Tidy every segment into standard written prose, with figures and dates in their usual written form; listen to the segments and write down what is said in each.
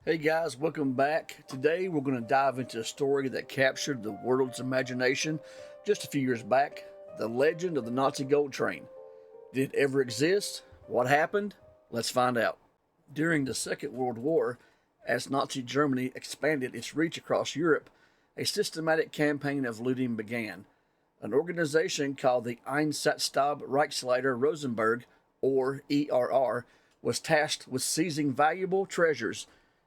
Hey guys, welcome back. Today we're going to dive into a story that captured the world's imagination just a few years back, the legend of the Nazi gold train. Did it ever exist? What happened? Let's find out. During the Second World War, as Nazi Germany expanded its reach across Europe, a systematic campaign of looting began. An organization called the Einsatzstab Reichsleiter Rosenberg, or ERR, was tasked with seizing valuable treasures.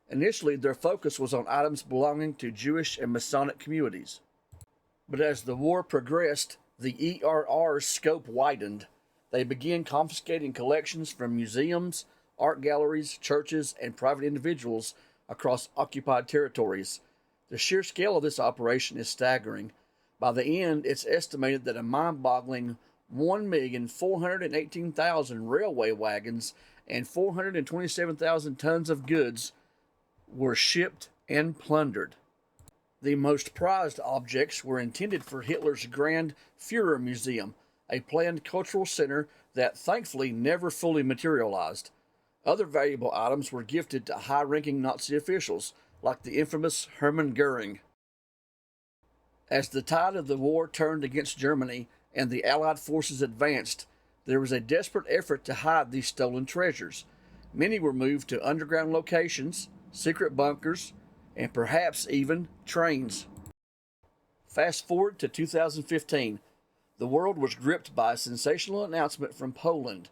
Initially, their focus was on items belonging to Jewish and Masonic communities. But as the war progressed, the ERR's scope widened. They began confiscating collections from museums, art galleries, churches, and private individuals across occupied territories. The sheer scale of this operation is staggering. By the end, it's estimated that a mind-boggling 1,418,000 railway wagons and 427,000 tons of goods were shipped and plundered. The most prized objects were intended for Hitler's Grand Führer Museum, a planned cultural center that thankfully never fully materialized. Other valuable items were gifted to high-ranking Nazi officials, like the infamous Hermann Goering. As the tide of the war turned against Germany and the Allied forces advanced, there was a desperate effort to hide these stolen treasures. Many were moved to underground locations, secret bunkers, and perhaps even trains. Fast forward to 2015. The world was gripped by a sensational announcement from Poland.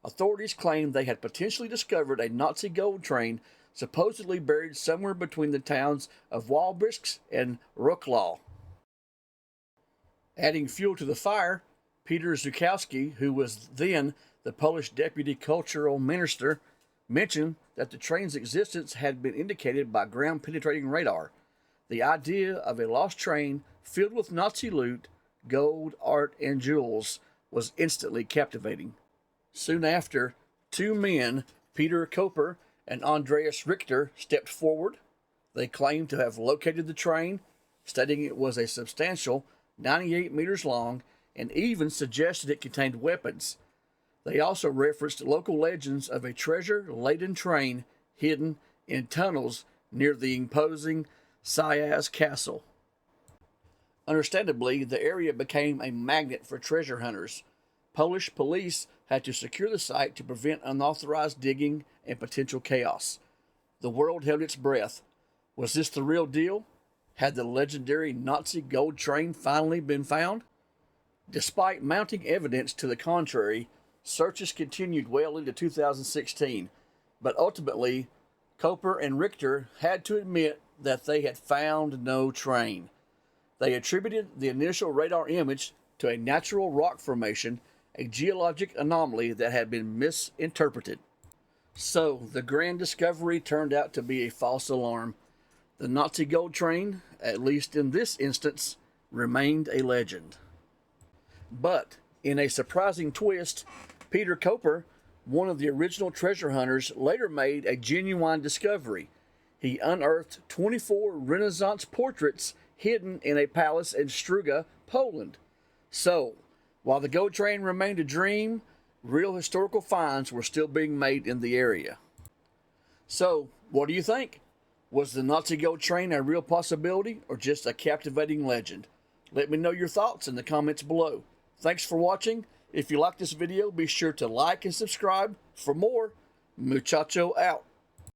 Authorities claimed they had potentially discovered a Nazi gold train supposedly buried somewhere between the towns of Wałbrzych and Wrocław. Adding fuel to the fire, Peter Zukowski, who was then the Polish deputy cultural minister, mentioned that the train's existence had been indicated by ground-penetrating radar. The idea of a lost train filled with Nazi loot, gold, art, and jewels was instantly captivating. Soon after, two men, Peter Koper and Andreas Richter, stepped forward. They claimed to have located the train, stating it was a substantial 98 meters long, and even suggested it contained weapons. They also referenced local legends of a treasure-laden train hidden in tunnels near the imposing Siaz Castle. Understandably, the area became a magnet for treasure hunters. Polish police had to secure the site to prevent unauthorized digging and potential chaos. The world held its breath. Was this the real deal? Had the legendary Nazi gold train finally been found? Despite mounting evidence to the contrary, searches continued well into 2016, but ultimately, Koper and Richter had to admit that they had found no train. They attributed the initial radar image to a natural rock formation, a geologic anomaly that had been misinterpreted. So, the grand discovery turned out to be a false alarm. The Nazi gold train, at least in this instance, remained a legend. But, in a surprising twist, Peter Koper, one of the original treasure hunters, later made a genuine discovery. He unearthed 24 Renaissance portraits hidden in a palace in Struga, Poland. So, while the gold train remained a dream, real historical finds were still being made in the area. So, what do you think? Was the Nazi gold train a real possibility or just a captivating legend? Let me know your thoughts in the comments below. Thanks for watching. If you like this video, be sure to like and subscribe for more. Muchacho out.